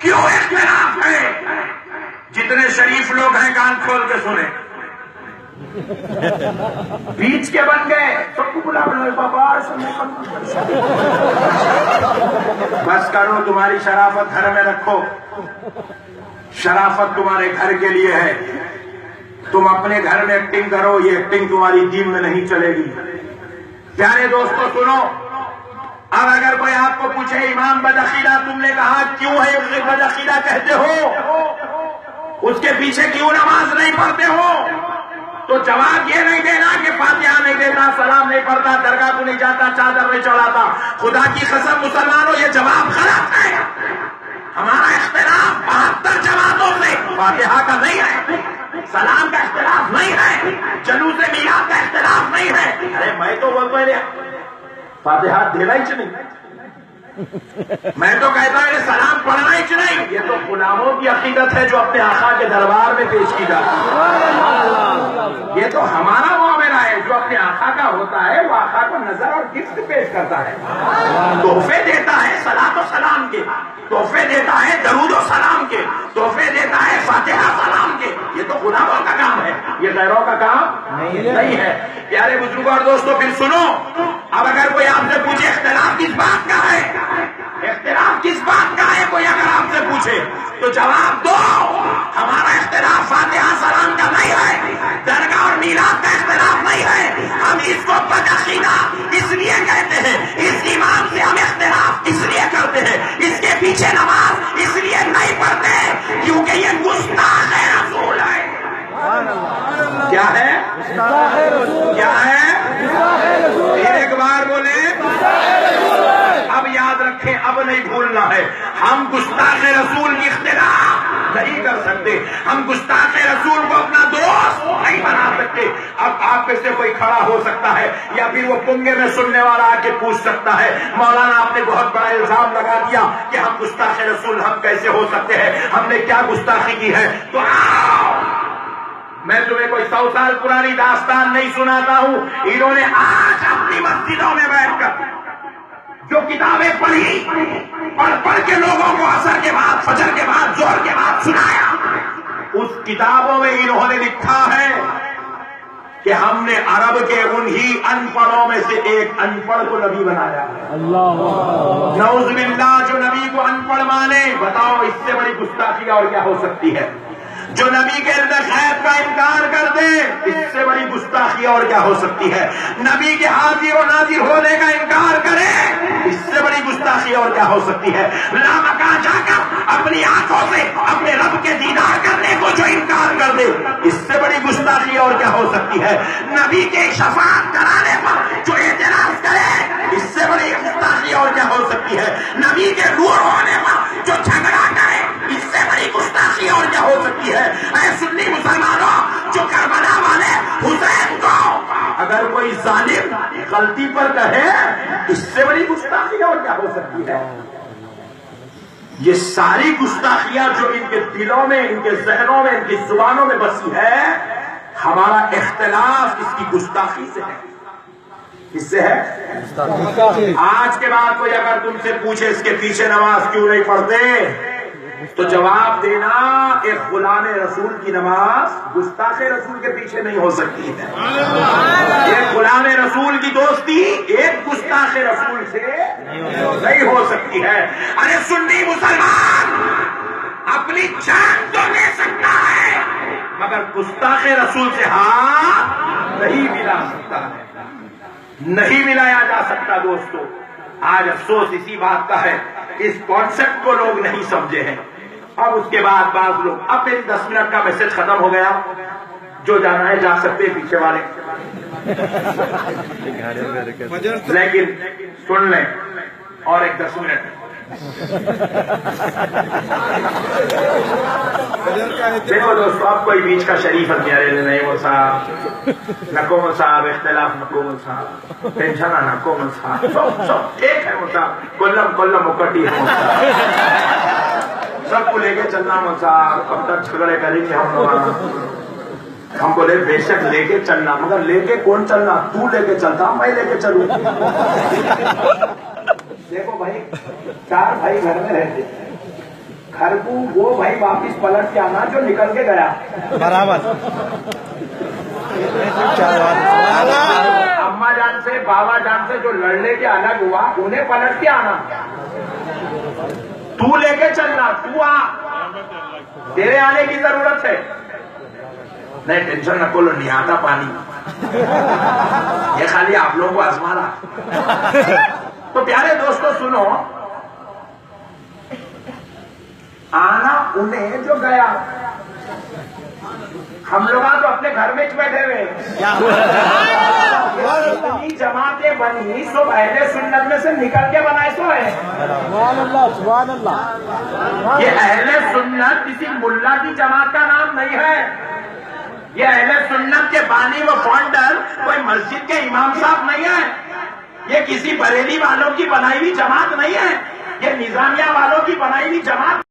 کیوں اختلاف ہے؟ جتنے شریف لوگ ہیں کان کھول کے سنیں، بیچ کے بن گئے، سب کو بلا بابا بس کرو، تمہاری شرافت گھر میں رکھو، شرافت تمہارے گھر کے لیے ہے، تم اپنے گھر میں ایکٹنگ کرو، یہ ایکٹنگ تمہاری دین میں نہیں چلے گی۔ پیارے دوستو سنو، اب اگر کوئی آپ کو پوچھے امام بدعقیدہ تم نے کہا کیوں ہے اسے بدعقیدہ کہتے ہو، اس کے پیچھے کیوں نماز نہیں پڑھتے ہو، تو جواب یہ نہیں دینا کہ فاتحہ نہیں دیتا، سلام نہیں پڑھتا، درگاہ کو نہیں جاتا، چادر نہیں چڑھاتا۔ خدا کی قسم مسلمانوں، یہ جواب غلط ہے۔ ہمارا اختلاف 72 جماعتوں سے فاتحہ کا نہیں ہے، سلام کا اختلاف نہیں ہے، جلوس میلاد کا اختلاف نہیں ہے۔ ارے میں تو بولتا ہے فاتحہ دینا ہی نہیں، میں تو کہتا ہوں سلام پڑھنا ہی نہیں۔ یہ تو غلاموں کی عقیدت ہے جو اپنے آقا کے دربار میں پیش کی جاتی ہے۔ یہ تو ہمارا معاملہ ہے، جو اپنے آقا کا ہوتا ہے وہ آقا کو نظر اور گفٹ پیش کرتا ہے، تحفے دیتا ہے صلاۃ و سلام کے، تحفے دیتا ہے درود و سلام کے، تحفے دیتا ہے فاتحہ سلام کے۔ یہ تو غلاموں کا کام ہے، یہ غیروں کا کام نہیں ہے۔ پیارے بزرگوں اور دوستوں پھر سنو، اب اگر کوئی آپ سے پوچھے اختلاف کس بات کا ہے، اختلاف کس بات کا ہے، کوئی اگر آپ سے پوچھے تو جواب دو، ہمارا اختلاف فاتحہ سلام کا نہیں ہے، درگاہ اور میلاد کا اختلاف نہیں ہے۔ ہم اس کو بدعقیدہ اس لیے کہتے ہیں، اس امام سے ہم اختلاف اس لیے کرتے ہیں، اس کے پیچھے نماز اس لیے نہیں پڑھتے کیونکہ یہ گستاخ رسول ہے۔ کیا ہے؟ کیا ہے؟ پھر ایک بار بولے، اب یاد رکھیں، اب نہیں بھولنا ہے، ہم گستاخ رسول کی اختلاف نہیں کر سکتے، ہم گستاخ رسول کو اپنا دوست نہیں بنا سکتے۔ اب آپ میں سے کوئی کھڑا ہو سکتا ہے یا پھر وہ پنگے میں سننے والا آ کے پوچھ سکتا ہے، مولانا آپ نے بہت بڑا الزام لگا دیا کہ ہم گستاخ رسول ہم کیسے ہو سکتے ہیں، ہم نے کیا گستاخی کی ہے؟ تو آؤ، میں تمہیں کوئی 100 سال پرانی داستان نہیں سناتا ہوں، انہوں نے آج اپنی مسجدوں میں بیٹھ کر جو کتابیں پڑھی، پڑھ کے لوگوں کو عصر کے بعد، فجر کے بعد، ظہر کے بعد سنایا، اس کتابوں میں انہوں نے لکھا ہے کہ ہم نے عرب کے انہی ان پڑھوں میں سے ایک ان پڑھ کو نبی بنایا ہے۔ نعوذ باللہ، جو نبی کو ان پڑھ مانے، بتاؤ اس سے بڑی گستاخی اور کیا ہو سکتی ہے؟ جو نبی کے اندر غیب کا انکار کر دے، اس سے بڑی گستاخی اور کیا ہو سکتی ہے؟ نبی کے حاضر و ناظر ہونے کا انکار کرے، اس سے بڑی گستاخی اور کیا ہو سکتی ہے؟ لامکان جا کر اپنی آنکھوں سے اپنے رب کے دیدار کرنے کو جو انکار کر دے، اس سے بڑی گستاخی اور کیا ہو سکتی ہے؟ نبی کے شفاعت کرانے پر جو اعتراض کرے، اس سے بڑی گستاخی اور کیا ہو سکتی ہے؟ نبی کے نور ہونے پر جو جھگڑا کرے، اس سے بڑی گستاخی اور کیا ہو سکتی ہے؟ اے سنی مسلمانوں، جو کربلا والے حسین کو اگر کوئی ظالم غلطی پر کہے، اس سے بڑی گستاخی اور کیا ہو سکتی ہے؟ یہ ساری گستاخیاں جو ان کے دلوں میں، ان کے ذہنوں میں، ان کی زبانوں میں بسی ہے، ہمارا اختلاف اس کی گستاخی سے ہے۔ کس سے ہے؟ آج کے بعد کوئی اگر تم سے پوچھے اس کے پیچھے نماز کیوں نہیں پڑھتے، تو جواب دینا، ایک غلام رسول کی نماز گستاخ رسول کے پیچھے نہیں ہو سکتی ہے، ایک غلام رسول کی دوستی ایک گستاخ رسول سے نہیں ہو سکتی ہے۔ ارے سنی مسلمان اپنی جان تو لے سکتا ہے مگر گستاخ رسول سے ہاتھ نہیں ملا سکتا ہے، نہیں ملایا جا سکتا۔ دوستو آج افسوس اسی بات کا ہے، اس کانسیپٹ کو لوگ نہیں سمجھے ہیں۔ اب اس کے بعد بعض لوگ، اب میری 10 منٹ کا میسج ختم ہو گیا، جو جانا ہے جا سکتے پیچھے والے، لیکن سن لیں اور ایک 10 منٹ۔ دیکھو دوستو، اب کوئی بیچ کا شریف نہیں صاحب، نکومل صاحب، اختلاف نکومل صاحب، ٹینشن نکومل صاحب، سب ٹھیک ہے صاحب، کلم مکٹی ہے سب کو لے کے چلنا صاحب، کب تک جھگڑے کریں گے ہم لوگ؟ ہم بولے بے شک لے کے چلنا، مگر لے کے کون چلنا؟ تو لے کے چلتا، میں لے کے چلوں؟ دیکھو بھائی، 4 بھائی گھر میں رہتے، گھر کو وہ بھائی واپس پلٹ کے آنا جو نکل کے گیا. برابر. اماں جان سے بابا جان سے جو لڑنے کے الگ ہوا انہیں پلٹ کے آنا. تو لے کے چلنا, تو آ, تیرے آنے کی ضرورت ہے. نہیں ٹینشن نہ کولو, نہیں آتا پانی, یہ خالی آپ لوگوں کو آزما رہا. تو پیارے دوستو سنو, آنا انہیں جو گیا. ہم لوگ تو اپنے گھر میں بیٹھے ہوئے, اتنی جماعتیں بنی سب اہل سنت میں سے نکل کے بنائے سو ہے. سبحان اللہ, سبحان اللہ. یہ اہل سنت کسی ملا کی جماعت کا نام نہیں ہے. یہ اہل سنت کے بانی و فاؤنڈر کوئی مسجد کے امام صاحب نہیں ہے. یہ کسی بریلی والوں کی بنائی ہوئی جماعت نہیں ہے. یہ نظامیہ والوں کی بنائی ہوئی جماعت